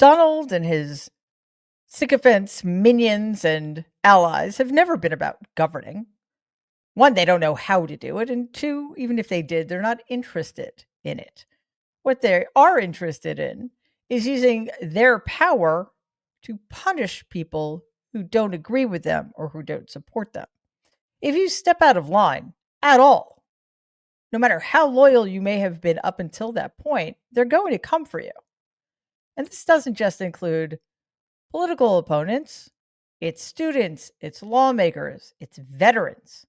Donald and his sycophants, minions, and allies have never been about governing. One, they don't know how to do it. And two, even if they did, they're not interested in it. What they are interested in is using their power to punish people who don't agree with them or who don't support them. If you step out of line at all, no matter how loyal you may have been up until that point, they're going to come for you. And this doesn't just include political opponents, it's students, it's lawmakers, it's veterans,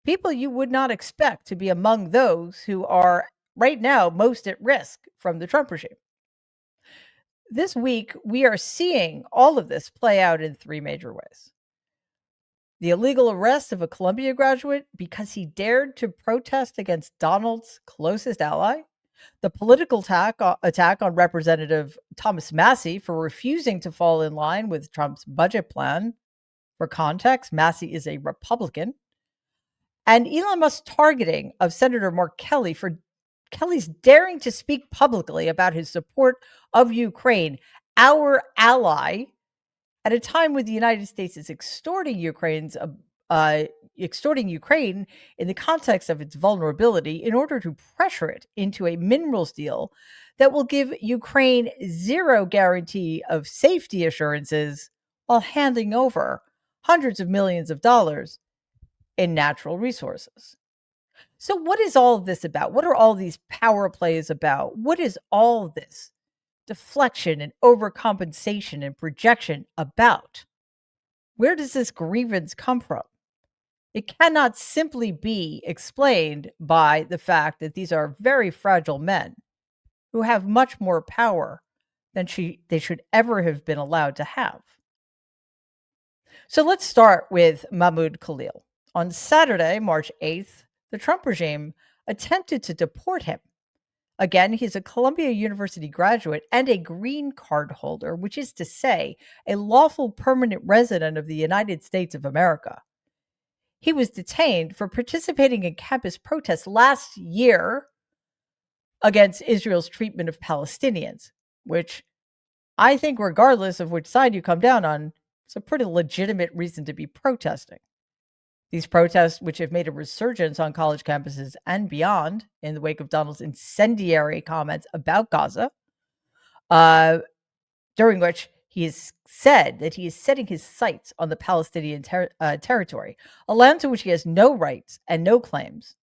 people you would not expect to be among those who are right now most at risk from the Trump regime. This week, we are seeing all of this play out in three major ways. The illegal arrest of a Columbia graduate because he dared to protest against Donald's closest ally. The political attack on Representative Thomas Massie for refusing to fall in line with Trump's budget plan. For context, Massie is a Republican. And Elon Musk's targeting of Senator Mark Kelly for Kelly's daring to speak publicly about his support of Ukraine, our ally, at a time when the United States is extorting Ukraine in the context of its vulnerability in order to pressure it into a minerals deal that will give Ukraine zero guarantee of safety assurances while handing over hundreds of millions of dollars in natural resources. So, what is all of this about? What are all these power plays about? What is all this deflection and overcompensation and projection about? Where does this grievance come from? It cannot simply be explained by the fact that these are very fragile men who have much more power than they should ever have been allowed to have. So let's start with Mahmoud Khalil. On Saturday, March 8th, the Trump regime attempted to deport him. Again, he's a Columbia University graduate and a green card holder, which is to say, a lawful permanent resident of the United States of America. He was detained for participating in campus protests last year against Israel's treatment of Palestinians, which I think, regardless of which side you come down on, it's a pretty legitimate reason to be protesting. These protests, which have made a resurgence on college campuses and beyond in the wake of Donald's incendiary comments about Gaza, during which he has said that he is setting his sights on the Palestinian territory, a land to which he has no rights and no claims,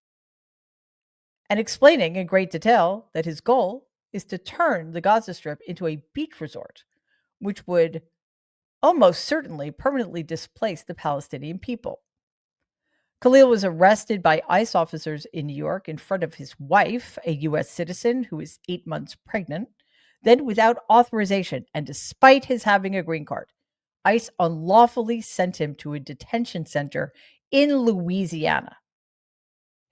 and explaining in great detail that his goal is to turn the Gaza Strip into a beach resort, which would almost certainly permanently displace the Palestinian people. Khalil was arrested by ICE officers in New York in front of his wife, a U.S. citizen who is 8 months pregnant. Then, without authorization and despite his having a green card, ICE unlawfully sent him to a detention center in Louisiana.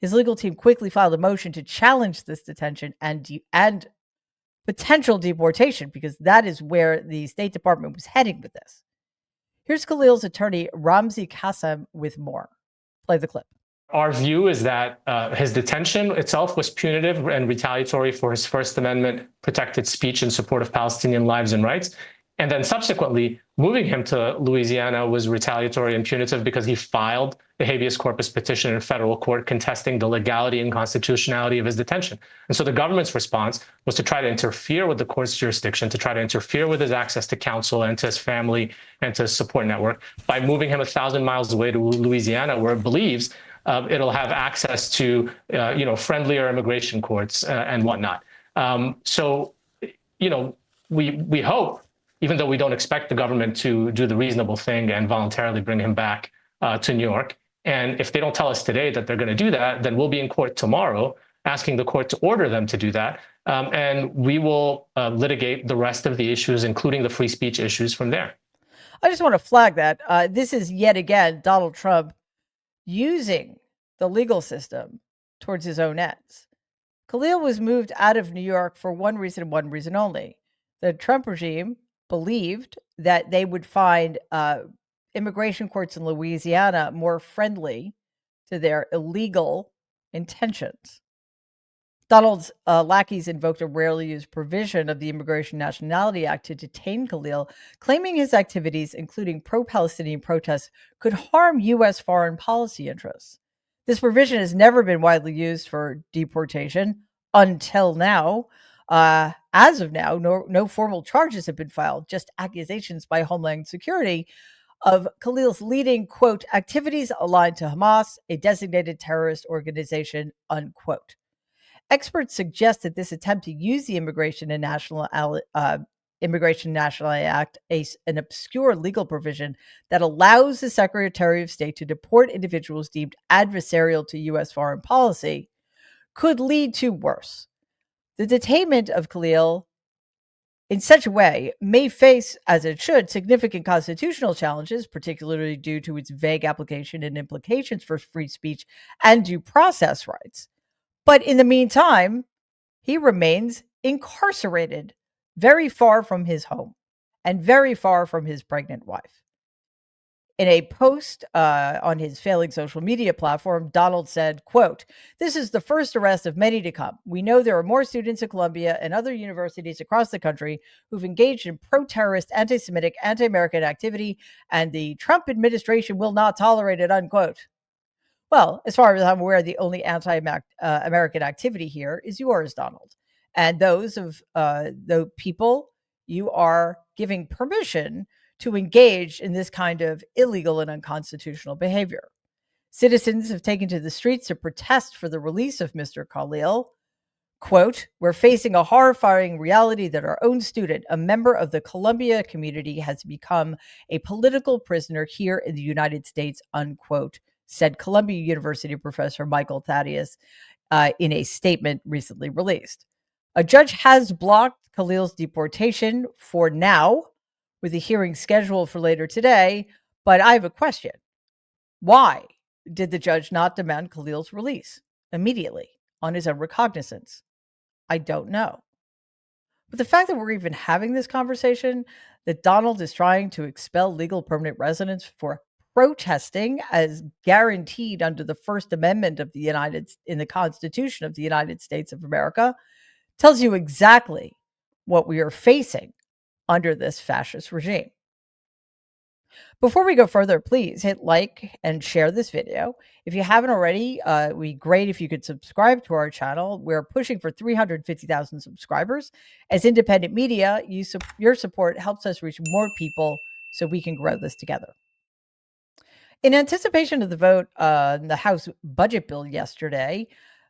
His legal team quickly filed a motion to challenge this detention and potential deportation, because that is where the State Department was heading with this. Here's Khalil's attorney, Ramzi Qassem, with more. Play the clip. Our view is that his detention itself was punitive and retaliatory for his First Amendment protected speech in support of Palestinian lives and rights. And then subsequently, moving him to Louisiana was retaliatory and punitive because he filed a habeas corpus petition in federal court contesting the legality and constitutionality of his detention. And so the government's response was to try to interfere with the court's jurisdiction, to try to interfere with his access to counsel and to his family and to his support network by moving him 1,000 miles away to Louisiana, where it believes it'll have access to, friendlier immigration courts and whatnot. We hope, even though we don't expect the government to do the reasonable thing and voluntarily bring him back to New York. And if they don't tell us today that they're going to do that, then we'll be in court tomorrow asking the court to order them to do that. And we will litigate the rest of the issues, including the free speech issues, from there. I just want to flag that this is yet again Donald Trump using the legal system towards his own ends. Khalil was moved out of New York for one reason only. The Trump regime believed that they would find immigration courts in Louisiana more friendly to their illegal intentions. Donald's lackeys invoked a rarely used provision of the Immigration Nationality Act to detain Khalil, claiming his activities, including pro-Palestinian protests, could harm U.S. foreign policy interests. This provision has never been widely used for deportation until now. As of now, no formal charges have been filed, just accusations by Homeland Security of Khalil's leading, quote, activities aligned to Hamas, a designated terrorist organization, unquote. Experts suggest that this attempt to use the Immigration Nationality Act, an obscure legal provision that allows the Secretary of State to deport individuals deemed adversarial to U.S. foreign policy, could lead to worse. The detainment of Khalil in such a way may face, as it should, significant constitutional challenges, particularly due to its vague application and implications for free speech and due process rights. But in the meantime, he remains incarcerated, very far from his home and very far from his pregnant wife. In a post on his failing social media platform, Donald said, quote, "This is the first arrest of many to come. We know there are more students at Columbia and other universities across the country who've engaged in pro-terrorist, anti-Semitic, anti-American activity, and the Trump administration will not tolerate it," unquote. Well, as far as I'm aware, the only anti-American activity here is yours, Donald. And those of the people you are giving permission to engage in this kind of illegal and unconstitutional behavior. Citizens have taken to the streets to protest for the release of Mr. Khalil. Quote, "We're facing a horrifying reality that our own student, a member of the Columbia community, has become a political prisoner here in the United States," unquote, said Columbia University professor Michael Thaddeus in a statement recently released. A judge has blocked Khalil's deportation for now, with a hearing scheduled for later today, but I have a question. Why did the judge not demand Khalil's release immediately on his own recognizance? I don't know. But the fact that we're even having this conversation, that Donald is trying to expel legal permanent residents for protesting as guaranteed under the First Amendment of in the Constitution of the United States of America, tells you exactly what we are facing under this fascist regime. Before we go further, please hit like and share this video. If you haven't already, it would be great if you could subscribe to our channel. We're pushing for 350,000 subscribers. As independent media, your support helps us reach more people so we can grow this together. In anticipation of the vote on the House budget bill yesterday,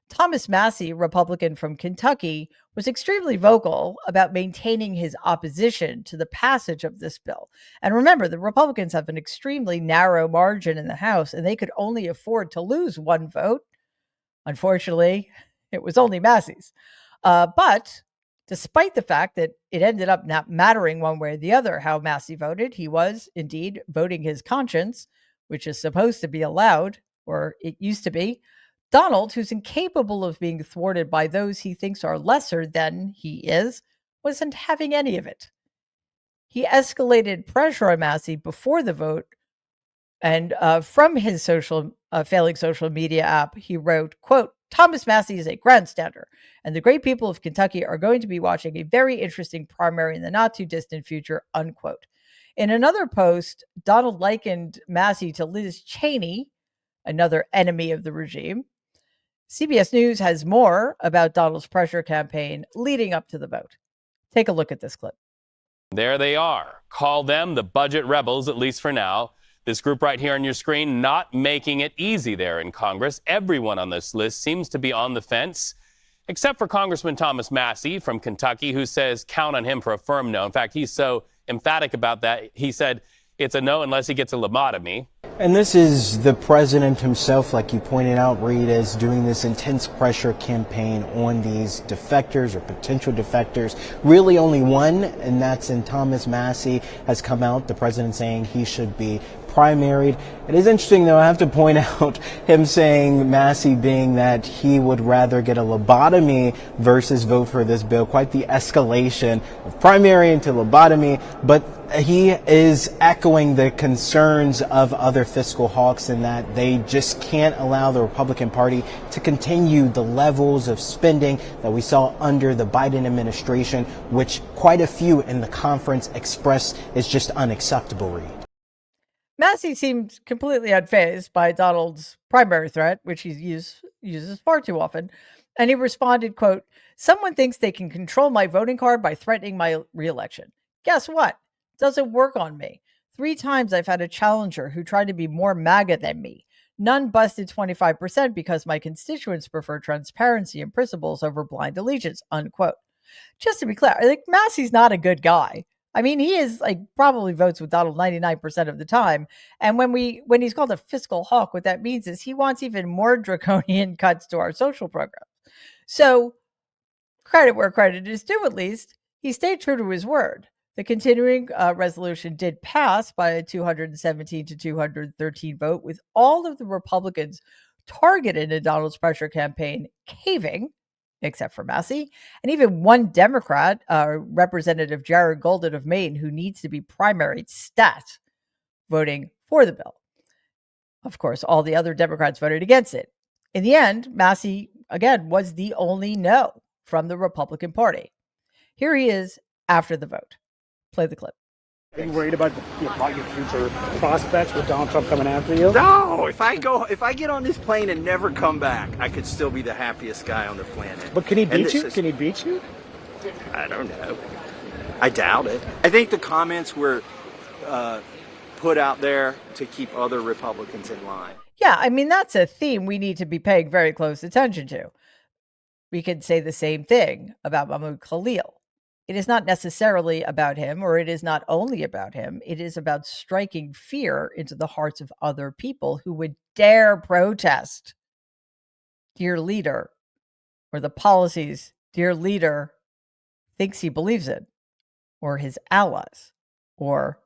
Thomas Massie, Republican from Kentucky, was extremely vocal about maintaining his opposition to the passage of this bill. And remember, the Republicans have an extremely narrow margin in the House, and they could only afford to lose one vote. Unfortunately, it was only Massie's. But despite the fact that it ended up not mattering one way or the other how Massie voted, he was indeed voting his conscience, which is supposed to be allowed, or it used to be. Donald, who's incapable of being thwarted by those he thinks are lesser than he is, wasn't having any of it. He escalated pressure on Massie before the vote, and from his failing social media app, he wrote, quote, "Thomas Massie is a grandstander, and the great people of Kentucky are going to be watching a very interesting primary in the not-too-distant future," unquote. In another post, Donald likened Massie to Liz Cheney, another enemy of the regime. CBS News has more about Donald's pressure campaign leading up to the vote. Take a look at this clip. There they are. Call them the budget rebels, at least for now. This group right here on your screen not making it easy there in Congress. Everyone on this list seems to be on the fence, except for Congressman Thomas Massie from Kentucky, who says count on him for a firm no. In fact, he's so emphatic about that, he said it's a no unless he gets a lobotomy. And this is the president himself, like you pointed out, Reed, is doing this intense pressure campaign on these defectors or potential defectors. Really only one, and that's in Thomas Massie, has come out, the president saying he should be primaried. It is interesting, though, I have to point out him saying, Massie being that he would rather get a lobotomy versus vote for this bill. Quite the escalation of primary into lobotomy. But he is echoing the concerns of other fiscal hawks in that they just can't allow the Republican Party to continue the levels of spending that we saw under the Biden administration, which quite a few in the conference expressed is just unacceptable, Reed. Massie seemed completely unfazed by Donald's primary threat, which he uses far too often. And he responded, quote, "Someone thinks they can control my voting card by threatening my reelection. Guess what? Doesn't work on me. 3 times I've had a challenger who tried to be more MAGA than me. None busted 25% because my constituents prefer transparency and principles over blind allegiance," unquote. Just to be clear, like Massie's not a good guy. I mean, he is like probably votes with Donald 99% of the time. And when he's called a fiscal hawk, what that means is he wants even more draconian cuts to our social programs. So credit where credit is due, at least. He stayed true to his word. The continuing resolution did pass by a 217 to 213 vote, with all of the Republicans targeted in Donald's pressure campaign caving, except for Massie, and even one Democrat, Representative Jared Golden of Maine, who needs to be primaried stat, voting for the bill. Of course, all the other Democrats voted against it. In the end, Massie, again, was the only no from the Republican Party. Here he is after the vote. Play the clip. Are you worried about your future prospects with Donald Trump coming after you? No, if I get on this plane and never come back, I could still be the happiest guy on the planet. But can he beat you? Can he beat you? I don't know. I doubt it. I think the comments were put out there to keep other Republicans in line. Yeah, I mean, that's a theme we need to be paying very close attention to. We could say the same thing about Mahmoud Khalil. It is not necessarily about him, or it is not only about him. It is about striking fear into the hearts of other people who would dare protest dear leader, or the policies dear leader thinks he believes in, or his allies, or,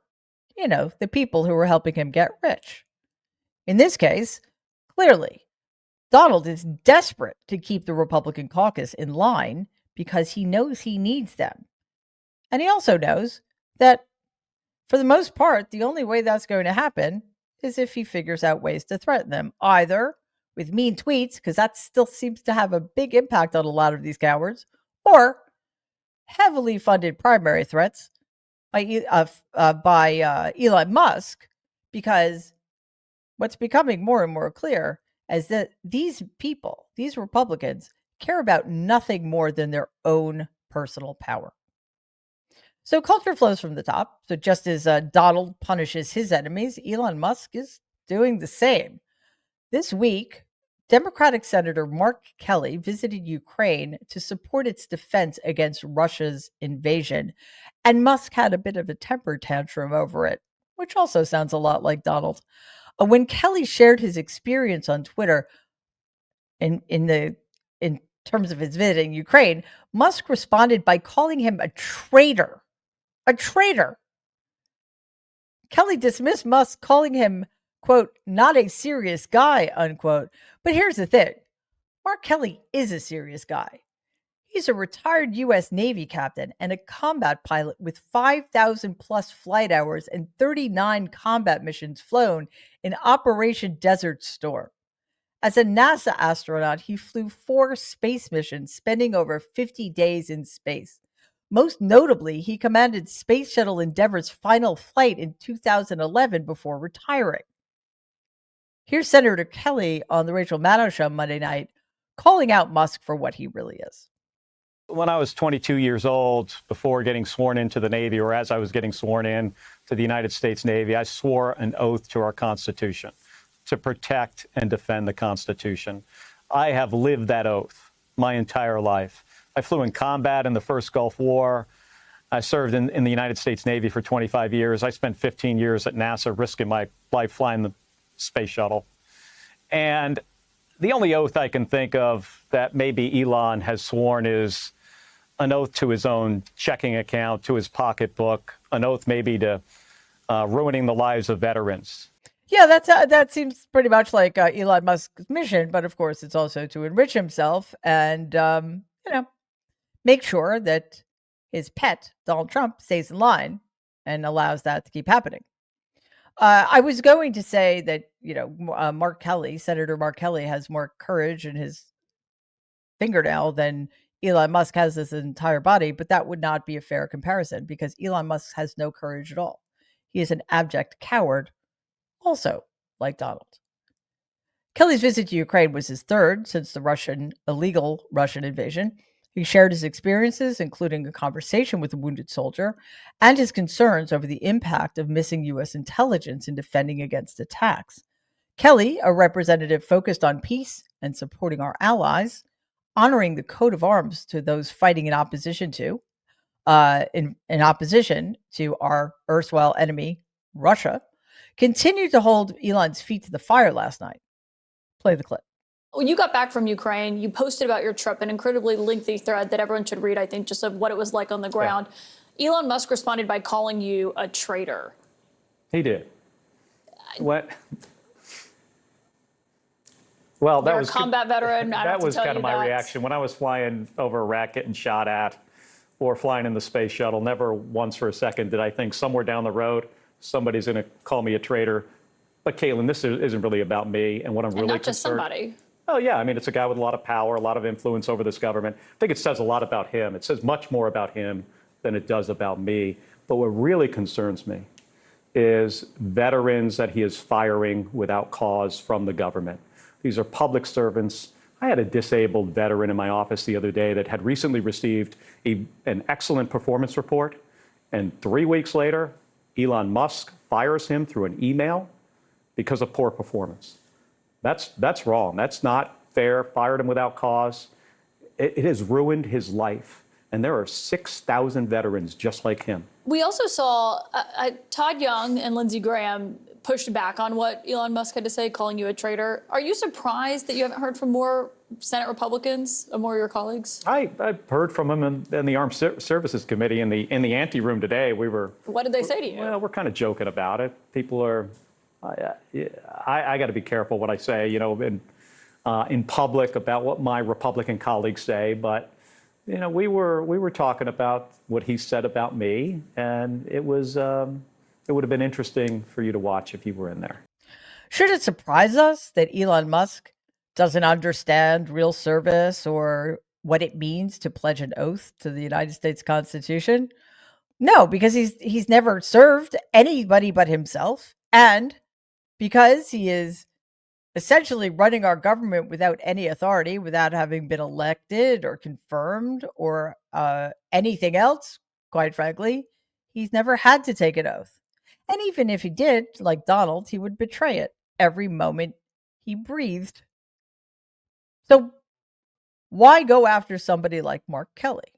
the people who are helping him get rich. In this case, clearly, Donald is desperate to keep the Republican caucus in line because he knows he needs them. And he also knows that, for the most part, the only way that's going to happen is if he figures out ways to threaten them, either with mean tweets, because that still seems to have a big impact on a lot of these cowards, or heavily funded primary threats by Elon Musk, because what's becoming more and more clear is that these people, these Republicans, care about nothing more than their own personal power. So culture flows from the top. So just as Donald punishes his enemies, Elon Musk is doing the same. This week, Democratic Senator Mark Kelly visited Ukraine to support its defense against Russia's invasion. And Musk had a bit of a temper tantrum over it, which also sounds a lot like Donald. When Kelly shared his experience on Twitter in terms of his visit in Ukraine, Musk responded by calling him a traitor. A traitor. Kelly dismissed Musk, calling him, quote, "not a serious guy," unquote. But here's the thing. Mark Kelly is a serious guy. He's a retired U.S. Navy captain and a combat pilot with 5,000 plus flight hours and 39 combat missions flown in Operation Desert Storm. As a NASA astronaut, he flew 4 space missions, spending over 50 days in space. Most notably, he commanded Space Shuttle Endeavour's final flight in 2011 before retiring. Here's Senator Kelly on the Rachel Maddow Show Monday night, calling out Musk for what he really is. When I was 22 years old, before getting sworn into the Navy, or as I was getting sworn in to the United States Navy, I swore an oath to our Constitution to protect and defend the Constitution. I have lived that oath my entire life. I flew in combat in the first Gulf War. I served in the United States Navy for 25 years. I spent 15 years at NASA risking my life flying the space shuttle. And the only oath I can think of that maybe Elon has sworn is an oath to his own checking account, to his pocketbook, an oath maybe to ruining the lives of veterans. Yeah, that seems pretty much like Elon Musk's mission, but of course it's also to enrich himself and, make sure that his pet, Donald Trump, stays in line and allows that to keep happening. I was going to say that, Mark Kelly, Senator Mark Kelly, has more courage in his fingernail than Elon Musk has his entire body, but that would not be a fair comparison because Elon Musk has no courage at all. He is an abject coward, also like Donald. Kelly's visit to Ukraine was his third since the illegal Russian invasion. He shared his experiences, including a conversation with a wounded soldier, and his concerns over the impact of missing U.S. intelligence in defending against attacks. Kelly, a representative focused on peace and supporting our allies, honoring the coat of arms to those fighting in opposition to our erstwhile enemy, Russia, continued to hold Elon's feet to the fire last night. Play the clip. When you got back from Ukraine, you posted about your trip, an incredibly lengthy thread that everyone should read, I think, just of what it was like on the ground. Yeah. Elon Musk responded by calling you a traitor. He did. What? Well, that was a combat veteran. That was kind of my reaction when I was flying over Iraq, getting shot at, or flying in the space shuttle. Never once for a second did I think somewhere down the road somebody's going to call me a traitor. But Caitlin, this isn't really about me and what I'm really not just concerned. Somebody. Oh yeah, I mean it's a guy with a lot of power, a lot of influence over this government. I think it says a lot about him. It says much more about him than it does about me. But what really concerns me is veterans that he is firing without cause from the government. These are public servants. I had a disabled veteran in my office the other day that had recently received an excellent performance report, and 3 weeks later, Elon Musk fires him through an email because of poor performance. That's wrong. That's not fair. Fired him without cause. It has ruined his life. And there are 6,000 veterans just like him. We also saw Todd Young and Lindsey Graham pushed back on what Elon Musk had to say, calling you a traitor. Are you surprised that you haven't heard from more Senate Republicans, more of your colleagues? I've heard from them in the Armed Services Committee in the ante room today. What did they say to you? Well, we're kind of joking about it. People are. I got to be careful what I say, in public about what my Republican colleagues say. But we were talking about what he said about me, and it was. It would have been interesting for you to watch if you were in there. Should it surprise us that Elon Musk doesn't understand real service or what it means to pledge an oath to the United States Constitution? No, because he's never served anybody but himself, and because he is essentially running our government without any authority, without having been elected or confirmed or anything else, quite frankly, he's never had to take an oath. And even if he did, like Donald, he would betray it every moment he breathed. So why go after somebody like Mark Kelly?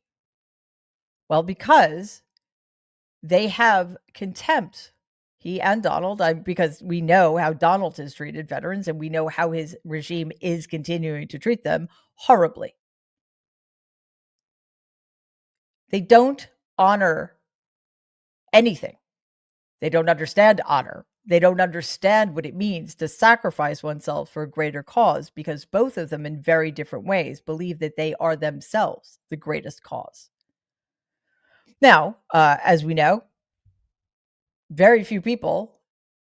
Well, because they have contempt, he and Donald, because we know how Donald has treated veterans and we know how his regime is continuing to treat them horribly. They don't honor anything. They don't understand honor. They don't understand what it means to sacrifice oneself for a greater cause, because both of them, in very different ways, believe that they are themselves the greatest cause. Now, as we know, very few people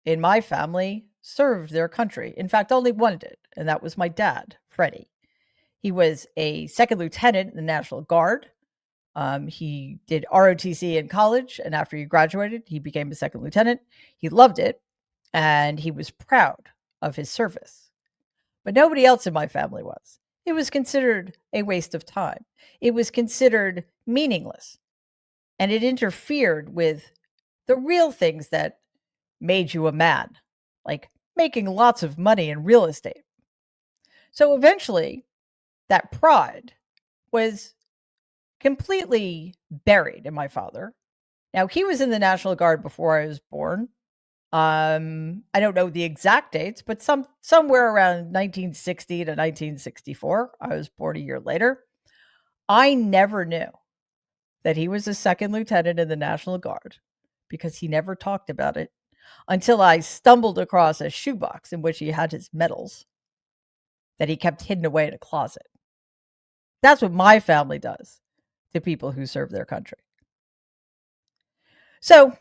in my family served their country. In fact, only one did, and that was my dad, Freddie. He was a second lieutenant in the National Guard. He did ROTC in college, and after he graduated, he became a second lieutenant. He loved it, and he was proud of his service. But nobody else in my family was. It was considered a waste of time. It was considered meaningless, and it interfered with the real things that made you a man, like making lots of money in real estate. So eventually, that pride was completely buried in my father. Now, he was in the National Guard before I was born. I don't know the exact dates, but somewhere around 1960 to 1964. I was born a year later. I never knew that he was a second lieutenant in the National Guard because he never talked about it until I stumbled across a shoebox in which he had his medals that he kept hidden away in a closet. That's what my family does to people who serve their country. So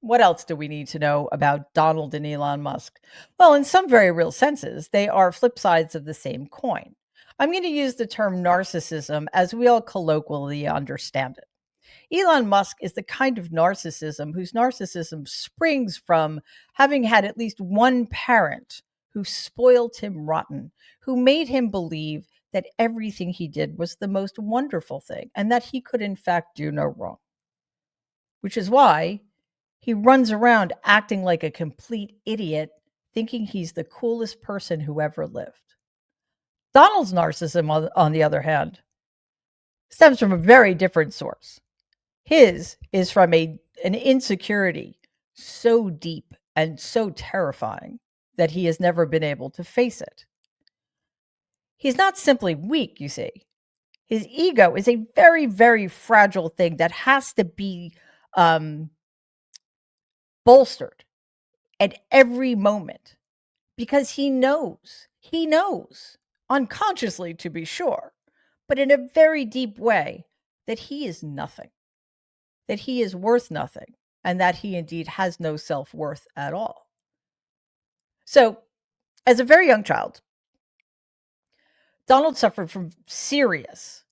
what else do we need to know about Donald and Elon Musk? Well, in some very real senses, they are flip sides of the same coin. I'm going to use the term narcissism as we all colloquially understand it. Elon Musk is the kind of narcissism whose narcissism springs from having had at least one parent who spoiled him rotten, who made him believe that everything he did was the most wonderful thing and that he could, in fact, do no wrong. Which is why he runs around acting like a complete idiot, thinking he's the coolest person who ever lived. Donald's narcissism, on the other hand, stems from a very different source. His is from an insecurity so deep and so terrifying that he has never been able to face it. He's not simply weak, you see. His ego is a very, very fragile thing that has to be bolstered at every moment because he knows, unconsciously to be sure, but in a very deep way, that he is nothing, that he is worth nothing, and that he indeed has no self-worth at all. So, as a very young child, Donald suffered from serious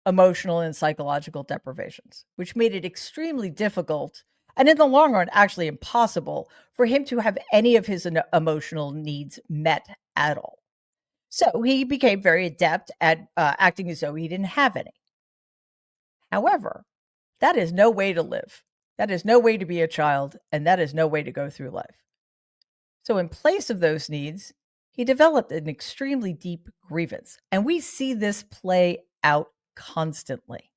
emotional and psychological deprivations, which made it extremely difficult and in the long run actually impossible for him to have any of his emotional needs met at all. So he became very adept at acting as though he didn't have any. However, that is no way to live. That is no way to be a child, and that is no way to go through life. So in place of those needs, he developed an extremely deep grievance, and we see this play out constantly.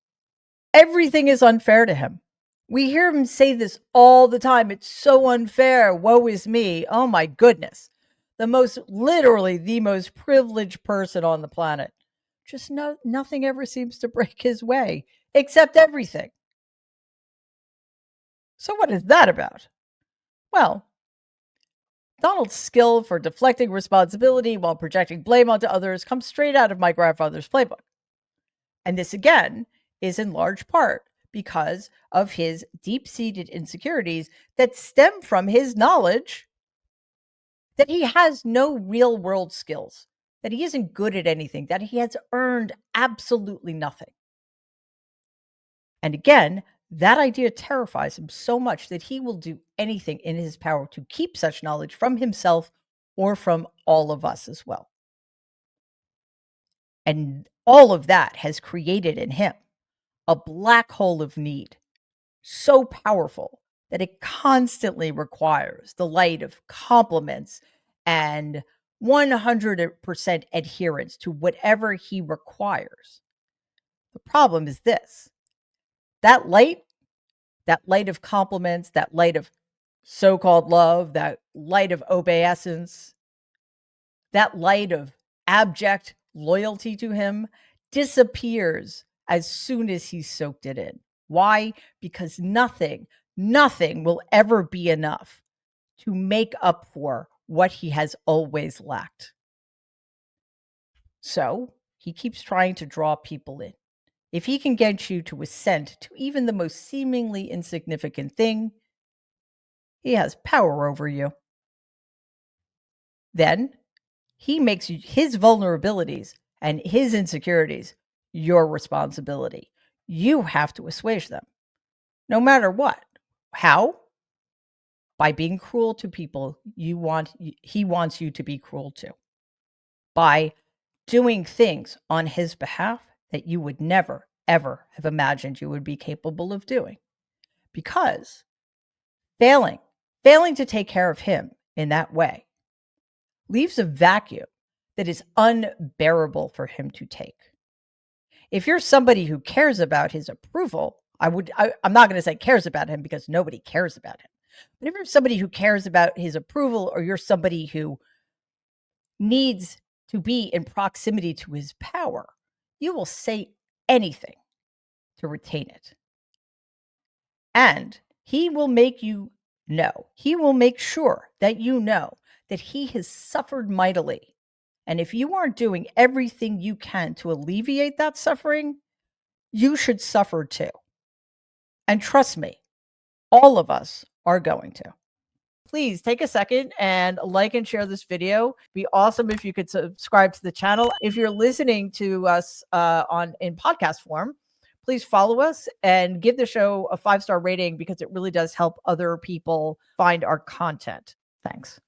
Everything is unfair to him. We hear him say this all the time. It's so unfair. Woe is me. Oh my goodness. Literally the most privileged person on the planet. Just nothing ever seems to break his way, except everything. So what is that about? Well, Donald's skill for deflecting responsibility while projecting blame onto others comes straight out of my grandfather's playbook. And this again is in large part because of his deep-seated insecurities that stem from his knowledge that he has no real-world skills, that he isn't good at anything, that he has earned absolutely nothing. And again, that idea terrifies him so much that he will do anything in his power to keep such knowledge from himself or from all of us as well. And all of that has created in him a black hole of need, so powerful that it constantly requires the light of compliments and 100% adherence to whatever he requires. The problem is this: that light of compliments, that light of so-called love, that light of obeisance, that light of abject loyalty to him disappears as soon as he's soaked it in. Why? Because nothing will ever be enough to make up for what he has always lacked. So he keeps trying to draw people in. If he can get you to assent to even the most seemingly insignificant thing, he has power over you. Then he makes his vulnerabilities and his insecurities your responsibility. You have to assuage them, no matter what. How? By being cruel to people he wants you to be cruel to. By doing things on his behalf that you would never, ever have imagined you would be capable of doing. Because failing to take care of him in that way leaves a vacuum that is unbearable for him to take. If you're somebody who cares about his approval, I'm not going to say cares about him because nobody cares about him. But if you're somebody who cares about his approval, or you're somebody who needs to be in proximity to his power, you will say anything to retain it. And he will make you know, he will make sure that you know that he has suffered mightily. And if you aren't doing everything you can to alleviate that suffering, you should suffer too. And trust me, all of us are going to. Please take a second and like and share this video. Be awesome if you could subscribe to the channel. If you're listening to us in podcast form, please follow us and give the show a 5-star rating because it really does help other people find our content. Thanks.